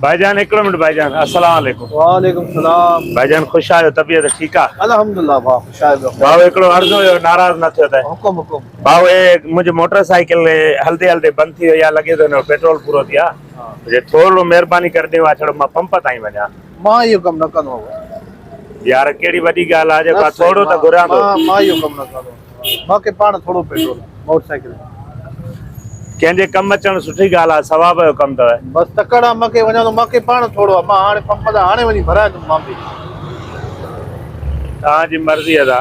भाईजान एक मिनट भाईजान, अस्सलाम वालेकुम। वालेकुम सलाम। भाईजान खुश आयो, तबियत ठीक आ? अल्हम्दुलिल्लाह भाउ खुश आहियो। भाउ एकड़ो अर्ज़ो हुयो, नाराज़ न थियो त? हुकुम हुकुम। भाउ मुंहिंजी मोटरसाइकिल हलदे हलदे बंदि थी वई आहे, लॻे थो हिन पेट्रोल पूरो थी आहे। जे थोरो महिरबानी करे ॾियो आहे, छड़ो मां पंप ताईं वञा। मां इहो कमु न कंदो यार कहिड़ी वॾी ॻाल्हि आहे, जेको थोरो त घुरां थो। मां इहो कमु न कंदो। मूंखे पाण थोरो पेट्रोल मोटरसाइकिल कंहिंजे कमु अचणु सुठी ॻाल्हि आहे, सवाब जो कमु अथव। बसि तकड़ आहे, मूंखे वञा थो, मूंखे पाण थोरो आहे। मां हाणे पंप तां हाणे वञी भराए मां बि। तव्हांजी मर्ज़ी आहे।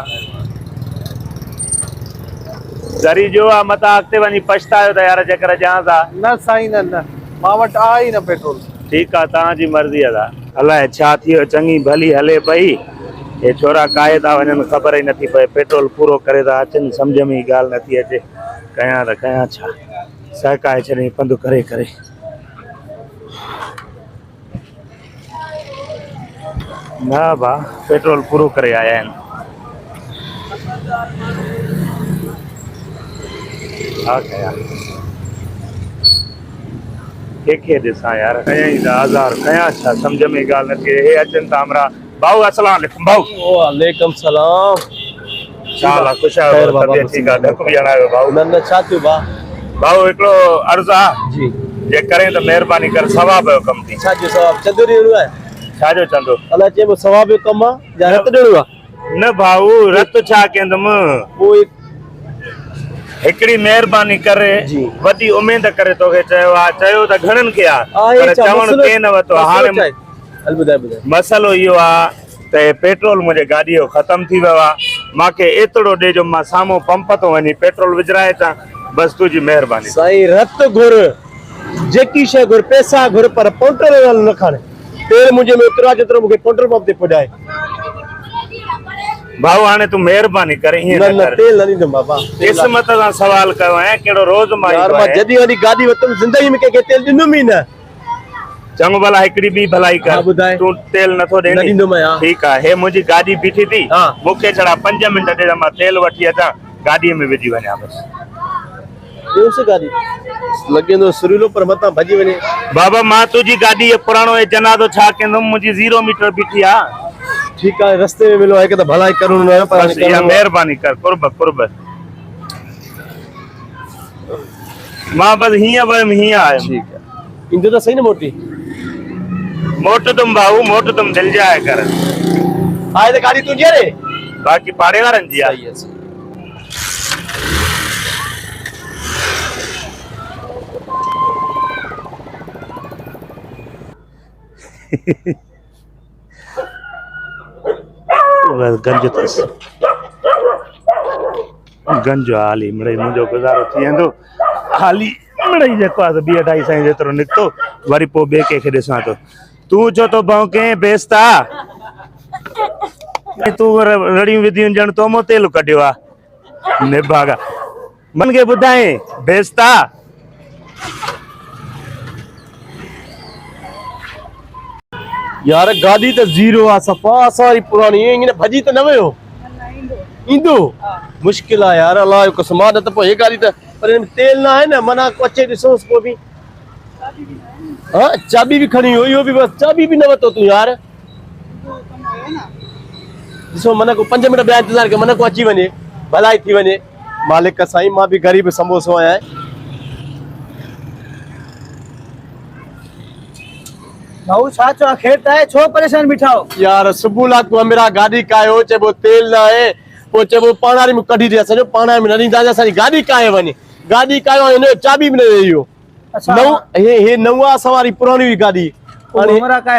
ज़री जो आहे मथां अॻिते वञी पछतायो त यार जेकर ॼाण था। न साईं न मां वटि आहे ई न पेट्रोल। ठीकु आहे, तव्हांजी मर्ज़ी आहे। अलाए छा थी वियो, चङी भली हले पई, हे छोरा काहे था वञनि ख़बर ई नथी पए। पेट्रोल पूरो करे था अचनि, सम्झ में ई ॻाल्हि नथी अचे, कयां त कयां छा। सहकाए छॾे पंधु करे करे। न भाउ पेट्रोल पूरो करे आया आहिनि। हा कयां कंहिंखे ॾिसां यार, कयां ई त आज़ार कयां छा, सम्झ में ॻाल्हि नथी अचे। हे अचनि था हमरा। भाऊ अस्सलाम वालेकुम। भाऊ वालेकुम सलाम। छा हाल आहे? ख़ुशि आहियो? तबियत ठीकु आहे? ढक बि हणायो भाऊ? न छा थियो भाऊ हिकिड़ो अर्ज़ु आहे जी, जे करे त महिरबानी कर, सवाब जो कमु थी। छा जो सवाब? चंदो ॾियणो आहे? छा जो चंदो? अलाए चइबो सवाब जो कमु आहे या रत ॾियणो आहे? न भाऊ रत छा कंदुमि, पोइ हिकिड़ी महिरबानी करे, वॾी उमेद करे तोखे चयो आहे। चयो त घणनि खे आहे, पर चवणु के न वरितो। हाणे मसलो इहो आहे त पेट्रोल मुंहिंजे गाॾीअ जो ख़तमु थी वियो आहे। मूंखे एतिरो ॾे जो मां साम्हूं पंप थो वञी पेट्रोल विझराए अचां। बसि तुंहिंजी महिरबानी। साईं रत घुर, जेकी शइ घुर, पैसा घुर, पर पेट्रोल न खण। तेल मुंहिंजे में उतरा जेतिरो मूंखे पेट्रोल पंप ते पुॼाए। भाऊ हाणे तूं महिरबानी करे हीअं न तेल न ॾींदुमि बाबा। क़िस्मत सां सवाल कयो आहे, कहिड़ो रोज़ मां जॾहिं वॾी गाॾी वरितुमि ज़िंदगी में कंहिंखे तेल ॾिनुमि ई न। चङो भला हिकिड़ी ॿी भलाई कर, तूं तेल नथो ॾे? ठीकु आहे, हे मुंहिंजी गाॾी बीठी थी, मूंखे छड़ा 5 मिंट ॾे त मां तेल वठी अचां, गाॾीअ में विझी वञा। बसि लॻंदो सुरीलो पर मथां भॼी वञे। बाबा मां तुंहिंजी गाॾी पुराणो जनाज़ो छा कंदुमि, मुंहिंजी 0 मीटर बीठी आहे। ठीकु आहे, रस्ते में मिलो आहे कि त भलाई करूं न, पर महिरबानी कर, कुर्ब मां बस हीअं वयमि हीअं आयुमि। ठीकु आहे, ईंदो त सही न मोटी? मोटंदुमि भाऊ, मोटंदुमि, दिलि जाए कर। आहे त गाॾी तुंहिंजी रे, बाक़ी पाड़े वारनि जी आहे। गंज अथसि, गंज हाली मिड़ई मुंहिंजो गुज़ारो थी वेंदो। हाली मिड़ई जेको आहे 2-2.5 साईं जेतिरो निकितो, वरी पोइ ॿिए कंहिंखे ॾिसां थो। तूं छो थो भौंके बेस्ता? तूं रड़ियूं विधियूं ॼण तो मो तेल कढियो आहे। निभागा मन खे ॿुधाए बेस्ता। यार गाॾी त 0 आहे, सफ़ा सारी पुरानी, ईअं भॼी त न वियो? ईंदो मुश्किल आहे यार, अलाह जो कसम। न त पोइ हे गाॾी त, पर हिन में तेल न आहे न, माना अचे ॾिसोसि पोइ बि। हाँ चाबी भी खड़ी हुई, इहो बि बस चाबी भी न वतो तू यार। ॾिसो मन को 5 मिंट ॿिया इंतज़ार कर, मन को अची वञे, भलाई थी वञे। मालिक का साईं, मां भी गरीब समोसो आहियां। भाऊ छा चो खेर ताए, छो परेशान बीठा हो? यार सुबह ला तू मेरा गाड़ी कायो, चेबो तेल ना है, पो चेबो पाणारी में कढी दे, सजो पाणारी में न ॾींदा, असांजी गाड़ी काए वञे। गाड़ी कायो ने चाबी भी न ॾेयो। अच्छा नव हे नवा सवारी पुरानी हुई गाड़ी, हाणे हमरा का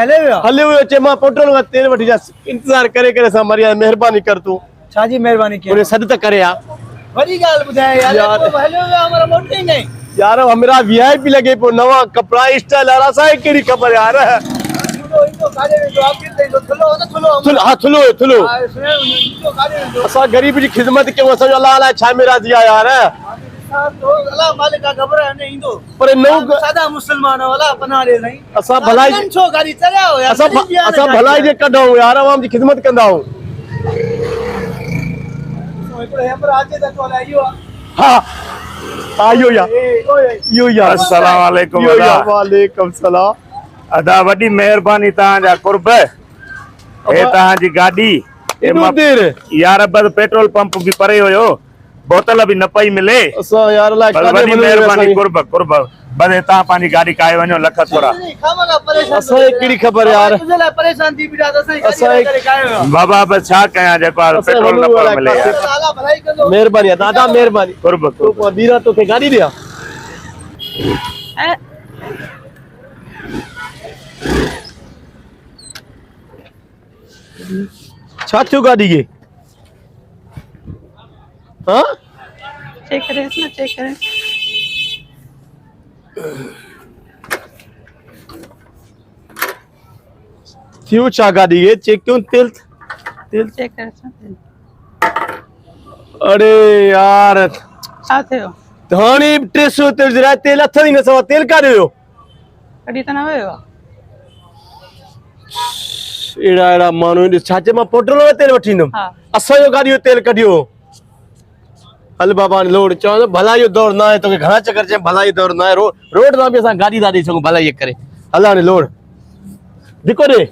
हले वियो चे मां पेट्रोल में तेल वठी जा। इंतजार करे करे सा मरिया, मेहरबानी कर तू। छा जी मेहरबानी की? उन्हें सद त करे आ। बड़ी गाल बुझाए यार, तो हले हमरा मोटे नहीं यार। हमरा वीआईपी लगे पो, नवा कपड़ा स्टाइल आ, साई केड़ी खबर यार। इनको गाड़ी में जो आप तो थलो न थलो हां थलो थलो इनको गाड़ी में जो असा गरीब की खिदमत के वो समझ अल्लाह अल्लाह छा मेरा दिया यार। तो अल्लाह मालिक का खबर है नहीं दो, पर नो सादा मुसलमान वाला बना ले नहीं। असा भलाई छो गाड़ी चला हो यार, असा भलाई जे कढो यार, आवाम की खिदमत कंदा हूं। एकड़े हमर आजे त तो आयो। हां आयो या यो या। अस्सलाम वालेकुम। वालेकुम सलाम। अदा वॾी महिरबानी तव्हांजा कुर्ब हे तव्हांजी गाॾी एॾो देर यार बस पेट्रोल पंप भी परे हुयो बोतल भी न पई मिले असां यार लाइ बस वॾी महिरबानी कुर्ब कुर्ब बस तव्हां पंहिंजी गाॾी काए वञो लख थोरा खामगा परेशान असां कहिड़ी ख़बर यार तुझे लाइ परेशान थी बिठा असां असां करे कायो बाबा बस छा कयां जेको आहे पेट्रोल न पियो मिले यार ताला भलाई कंदो महिरबानी आहे दादा महिरबानी कुर्ब तो कुर्ब दीरा तोखे गाॾी ॾियां छा थियो गाॾी खे हाँ चेक करे ना चेक करे थियो छा गाॾी खे चेक क्यों तेल तेल चेक करे अरे यार छा थियो हाणे 300 तेल जरा तेल अथई न सवा तेल काॾे वियो कॾहिं त न वियो आहे एड़ा एड़ा माण्हू ॾिस छा चए मां पेट्रोल वारो तेल वठी ईंदुमि हा असांजो गाॾी जो तेल कढियो हल बाबा लोड चवां भला इहो दौर न आहे तोखे घणा चक्कर चए भला इहो दौर न आहे रोड तां बि असां गाॾी था ॾेई सघूं भला इहे करे हल हाणे लोड धिको ॾे